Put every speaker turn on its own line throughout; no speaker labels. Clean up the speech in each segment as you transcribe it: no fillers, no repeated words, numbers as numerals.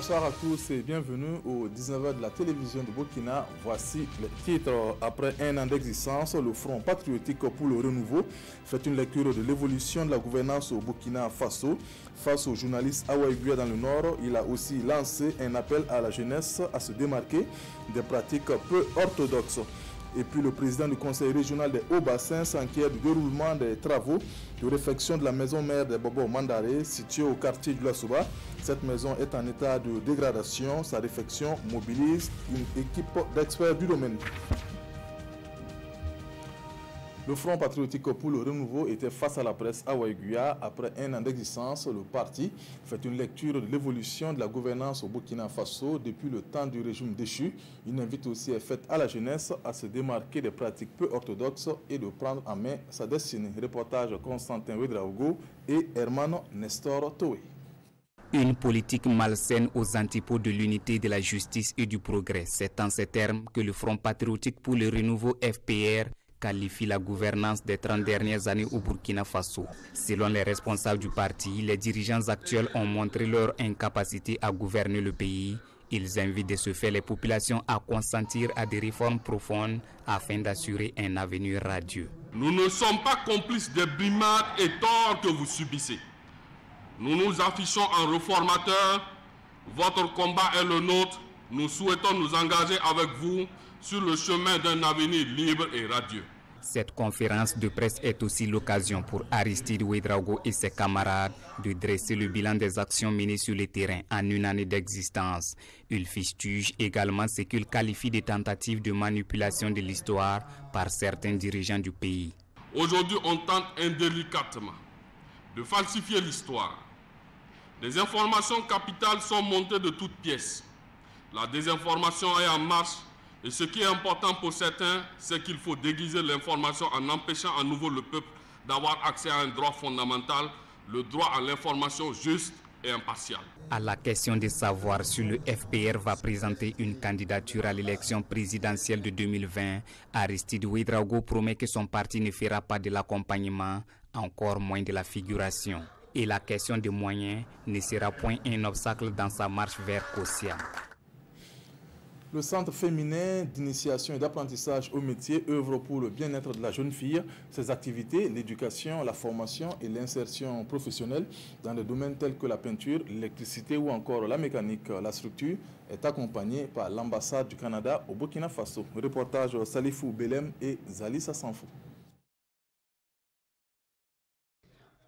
Bonsoir à tous et bienvenue au 19h de la télévision de Burkina. Voici les titres. Après un an d'existence, le Front patriotique pour le renouveau fait une lecture de l'évolution de la gouvernance au Burkina Faso. Face aux journalistes Awa Eguia dans le Nord, il a aussi lancé un appel à la jeunesse à se démarquer des pratiques peu orthodoxes. Et puis le président du conseil régional des Hauts-Bassins s'inquiète du déroulement des travaux de réfection de la maison mère de Bobo Mandare, située au quartier de la Souba. Cette maison est en état de dégradation. Sa réfection mobilise une équipe d'experts du domaine. Le Front patriotique pour le renouveau était face à la presse Awa Eguia. Après un an d'existence, le parti fait une lecture de l'évolution de la gouvernance au Burkina Faso depuis le temps du régime déchu. Une invite aussi est faite à la jeunesse à se démarquer des pratiques peu orthodoxes et de prendre en main sa destinée. Reportage Constantin Ouedraogo et Hermano Nestor Toé.
Une politique malsaine aux antipodes de l'unité, de la justice et du progrès. C'est en ces termes que le Front patriotique pour le renouveau FPR qualifie la gouvernance des 30 dernières années au Burkina Faso. Selon les responsables du parti, les dirigeants actuels ont montré leur incapacité à gouverner le pays. Ils invitent de ce fait les populations à consentir à des réformes profondes afin d'assurer un avenir radieux.
Nous ne sommes pas complices des brimades et torts que vous subissez. Nous nous affichons en réformateurs. Votre combat est le nôtre. Nous souhaitons nous engager avec vous sur le chemin d'un avenir libre et radieux.
Cette conférence de presse est aussi l'occasion pour Aristide Ouedraogo et ses camarades de dresser le bilan des actions menées sur le terrain en une année d'existence. Il fustige également ce qu'il qualifie de tentatives de manipulation de l'histoire par certains dirigeants du pays.
Aujourd'hui, on tente indélicatement de falsifier l'histoire. Des informations capitales sont montées de toutes pièces. La désinformation est en marche. Et ce qui est important pour certains, c'est qu'il faut déguiser l'information en empêchant à nouveau le peuple d'avoir accès à un droit fondamental, le droit à l'information juste et impartiale.
À la question de savoir si le FPR va présenter une candidature à l'élection présidentielle de 2020, Aristide Ouedraogo promet que son parti ne fera pas de l'accompagnement, encore moins de la figuration. Et la question des moyens ne sera point un obstacle dans sa marche vers Kossia.
Le Centre féminin d'initiation et d'apprentissage au métier œuvre pour le bien-être de la jeune fille. Ses activités, l'éducation, la formation et l'insertion professionnelle dans des domaines tels que la peinture, l'électricité ou encore la mécanique. La structure est accompagnée par l'ambassade du Canada au Burkina Faso. Reportage Salifou Belem et Zalissa Sanfou.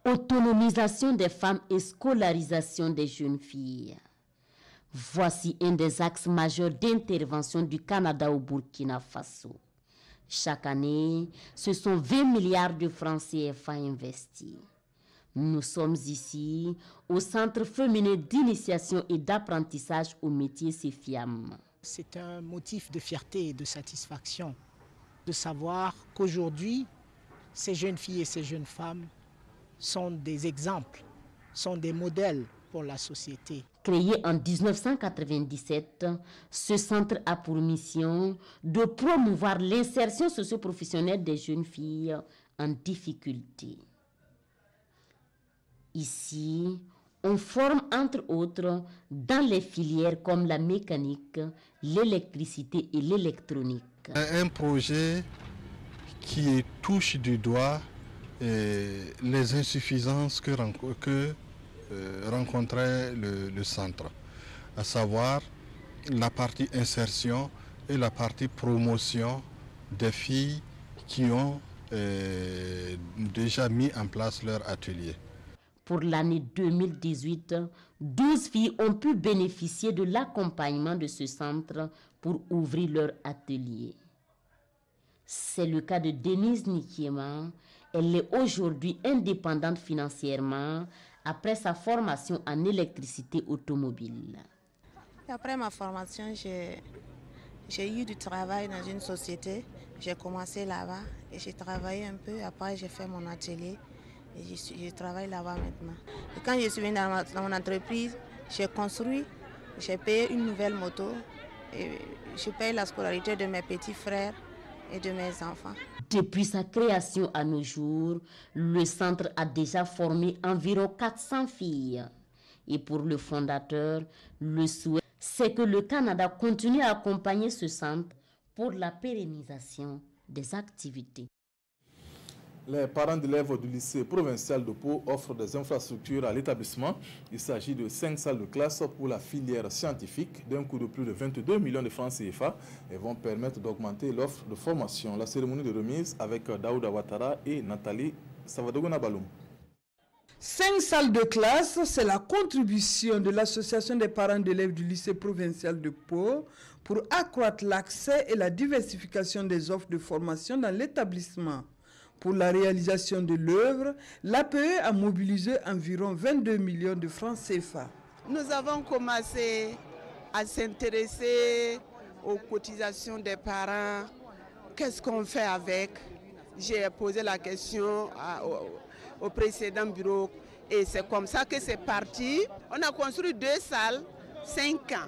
Autonomisation des femmes et scolarisation des jeunes filles. Voici un des axes majeurs d'intervention du Canada au Burkina Faso. Chaque année, ce sont 20 milliards de francs CFA investis. Nous sommes ici au Centre féminin d'initiation et d'apprentissage au métier CEFIAM.
C'est un motif de fierté et de satisfaction de savoir qu'aujourd'hui, ces jeunes filles et ces jeunes femmes sont des exemples, sont des modèles pour la société.
Créé en 1997, ce centre a pour mission de promouvoir l'insertion socio-professionnelle des jeunes filles en difficulté. Ici, on forme entre autres dans les filières comme la mécanique, l'électricité et l'électronique.
Un projet qui touche du doigt les insuffisances que rencontrait le centre, à savoir la partie insertion et la partie promotion des filles qui ont déjà mis en place leur atelier.
Pour l'année 2018, 12 filles ont pu bénéficier de l'accompagnement de ce centre pour ouvrir leur atelier. C'est le cas de Denise Nikiema. Elle est aujourd'hui indépendante financièrement après sa formation en électricité automobile.
Après ma formation, j'ai eu du travail dans une société. J'ai commencé là-bas et j'ai travaillé un peu. Après, j'ai fait mon atelier et je travaille là-bas maintenant. Et quand je suis venue dans mon entreprise, j'ai construit, j'ai payé une nouvelle moto et je paye la scolarité de mes petits frères et de mes enfants.
Depuis sa création à nos jours, le centre a déjà formé environ 400 filles. Et pour le fondateur, le souhait, c'est que le Canada continue à accompagner ce centre pour la pérennisation des activités.
Les parents d'élèves du lycée provincial de Pau offrent des infrastructures à l'établissement. Il s'agit de 5 salles de classe pour la filière scientifique d'un coût de plus de 22 millions de francs CFA et vont permettre d'augmenter l'offre de formation. La cérémonie de remise avec Daouda Ouattara et Nathalie Savadogona Baloum.
5 salles de classe, c'est la contribution de l'association des parents d'élèves du lycée provincial de Pau pour accroître l'accès et la diversification des offres de formation dans l'établissement. Pour la réalisation de l'œuvre, l'APE a mobilisé environ 22 millions de francs CFA.
Nous avons commencé à s'intéresser aux cotisations des parents. Qu'est-ce qu'on fait avec? J'ai posé la question au précédent bureau et c'est comme ça que c'est parti. On a construit 2 salles, 5 ans.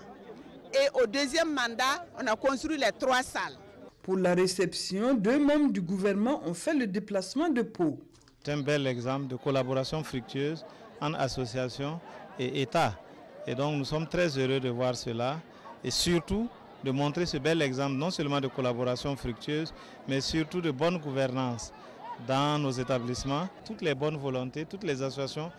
Et au deuxième mandat, on a construit les 3 salles.
Pour la réception, 2 membres du gouvernement ont fait le déplacement de Pau.
C'est un bel exemple de collaboration fructueuse entre association et État. Et donc nous sommes très heureux de voir cela et surtout de montrer ce bel exemple non seulement de collaboration fructueuse, mais surtout de bonne gouvernance dans nos établissements. Toutes les bonnes volontés, toutes les associations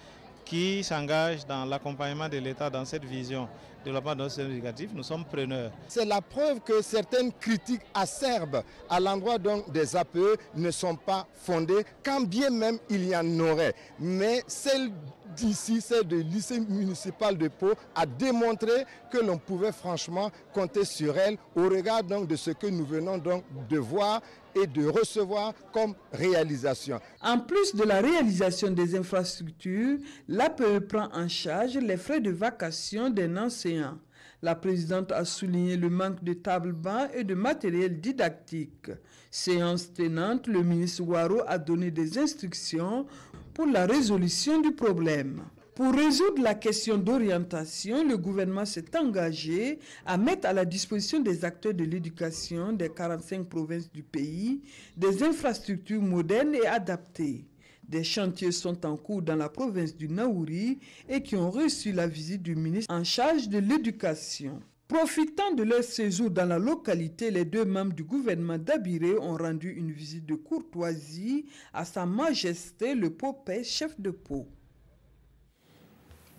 qui s'engagent dans l'accompagnement de l'État dans cette vision de développement de notre système éducatif, nous sommes preneurs.
C'est la preuve que certaines critiques acerbes à l'endroit des APE ne sont pas fondées, quand bien même il y en aurait. Mais celle d'ici, celle du lycée municipal de Pau, a démontré que l'on pouvait franchement compter sur elle au regard donc de ce que nous venons donc de voir et de recevoir comme réalisation.
En plus de la réalisation des infrastructures, l'APE prend en charge les frais de vacation d'un enseignant. La présidente a souligné le manque de tables-bancs et de matériel didactique. Séance tenante, le ministre Ouattara a donné des instructions pour la résolution du problème. Pour résoudre la question d'orientation, le gouvernement s'est engagé à mettre à la disposition des acteurs de l'éducation des 45 provinces du pays des infrastructures modernes et adaptées. Des chantiers sont en cours dans la province du Naouri et qui ont reçu la visite du ministre en charge de l'éducation. Profitant de leur séjour dans la localité, les 2 membres du gouvernement d'Abiré ont rendu une visite de courtoisie à Sa Majesté le Popet, chef de Pau.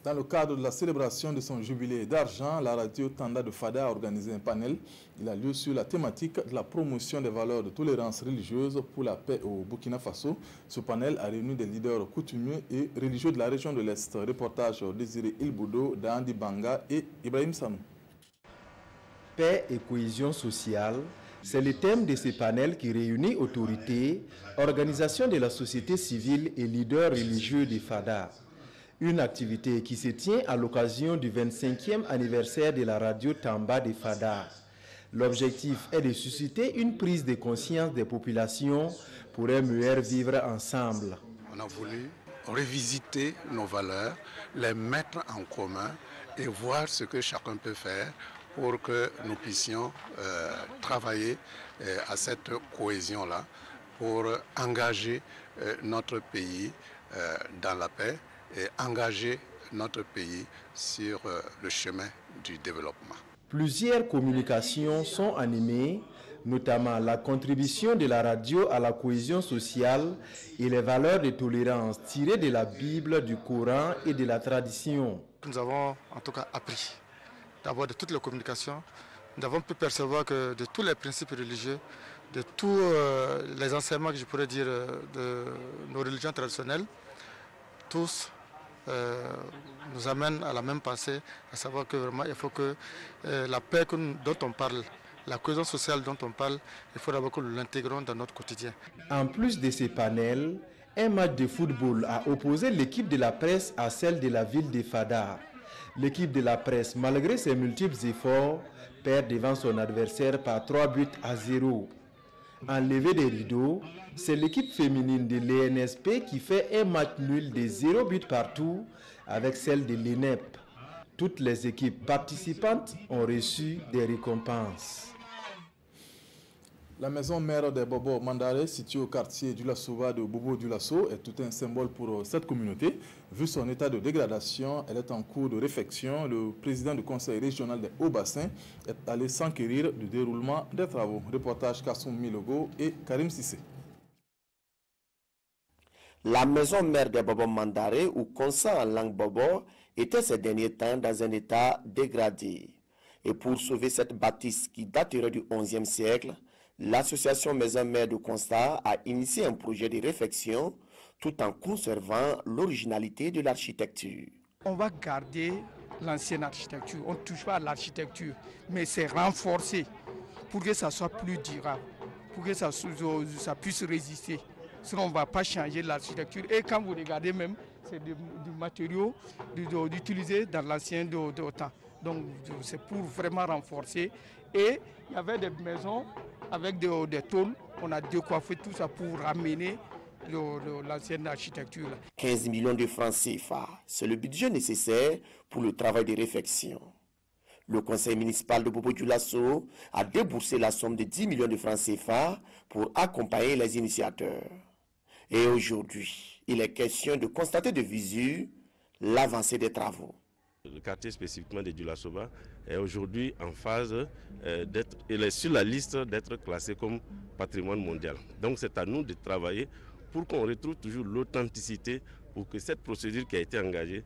Dans le cadre de la célébration de son jubilé d'argent, la radio Tanda de Fada a organisé un panel. Il a lieu sur la thématique de la promotion des valeurs de tolérance religieuse pour la paix au Burkina Faso. Ce panel a réuni des leaders coutumiers et religieux de la région de l'Est. Reportage Désiré Ilboudo, Dandi Banga et Ibrahim Sanou.
Paix et cohésion sociale, c'est le thème de ce panel qui réunit autorités, organisations de la société civile et leaders religieux de Fada. Une activité qui se tient à l'occasion du 25e anniversaire de la radio Tamba de Fada. L'objectif est de susciter une prise de conscience des populations pour un meilleur vivre ensemble.
On a voulu revisiter nos valeurs, les mettre en commun et voir ce que chacun peut faire pour que nous puissions travailler à cette cohésion-là, pour engager notre pays dans la paix et engager notre pays sur le chemin du développement.
Plusieurs communications sont animées, notamment la contribution de la radio à la cohésion sociale et les valeurs de tolérance tirées de la Bible, du Coran et de la tradition.
Nous avons en tout cas appris d'abord de toutes les communications. Nous avons pu percevoir que de tous les principes religieux, de tous les enseignements que je pourrais dire de nos religions traditionnelles, tous nous amènent à la même pensée, à savoir que vraiment il faut que la paix dont on parle, la cohésion sociale dont on parle, il faut d'abord que nous l'intégrons dans notre quotidien.
En plus de ces panels, un match de football a opposé l'équipe de la presse à celle de la ville de Fada. L'équipe de la presse, malgré ses multiples efforts, perd devant son adversaire par 3-0. En levée des rideaux, c'est l'équipe féminine de l'ENSP qui fait un match nul de 0 but partout avec celle de l'ENEP. Toutes les équipes participantes ont reçu des récompenses.
La maison mère des Bobo Mandare, située au quartier du Lassoba de Bobo du Lasso, est tout un symbole pour cette communauté. Vu son état de dégradation, elle est en cours de réfection. Le président du conseil régional des Hauts-Bassins est allé s'enquérir du déroulement des travaux. Reportage Kassoum Milogo et Karim Sissé.
La maison mère des Bobo Mandare, ou Konsa en langue Bobo, était ces derniers temps dans un état dégradé. Et pour sauver cette bâtisse qui daterait du XIe siècle, l'association Maison Mère de Constat a initié un projet de réfection tout en conservant l'originalité de l'architecture.
On va garder l'ancienne architecture, on ne touche pas à l'architecture, mais c'est renforcé pour que ça soit plus durable, pour que ça puisse résister. Sinon, on ne va pas changer l'architecture. Et quand vous regardez même, c'est du matériau utilisé dans l'ancien temps. Donc, c'est pour vraiment renforcer. Et il y avait des maisons avec des tôles. On a décoiffé tout ça pour ramener l'ancienne architecture.
15 millions de francs CFA, c'est le budget nécessaire pour le travail de réfection. Le conseil municipal de Bobo du Lasso a déboursé la somme de 10 millions de francs CFA pour accompagner les initiateurs. Et aujourd'hui, il est question de constater de visu l'avancée des travaux.
Le quartier spécifiquement de Dulasoba est aujourd'hui en phase il est sur la liste d'être classé comme patrimoine mondial. Donc c'est à nous de travailler pour qu'on retrouve toujours l'authenticité, pour que cette procédure qui a été engagée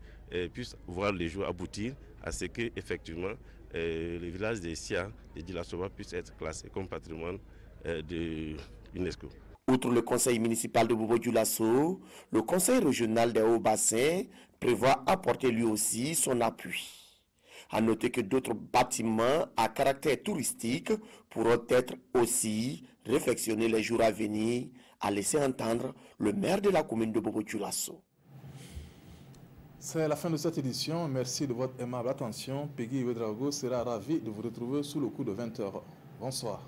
puisse voir les jours aboutir à ce que effectivement le village de Sia de Dulasoba puisse être classé comme patrimoine de l'UNESCO.
Outre le conseil municipal de Bobo du Lasso, le conseil régional des Hauts-Bassins prévoit apporter lui aussi son appui. À noter que d'autres bâtiments à caractère touristique pourront être aussi réfectionnés les jours à venir, a laissé entendre le maire de la commune de Bobo du Lasso.
C'est la fin de cette édition. Merci de votre aimable attention. Peggy Ouedraogo sera ravi de vous retrouver sous le coup de 20h. Bonsoir.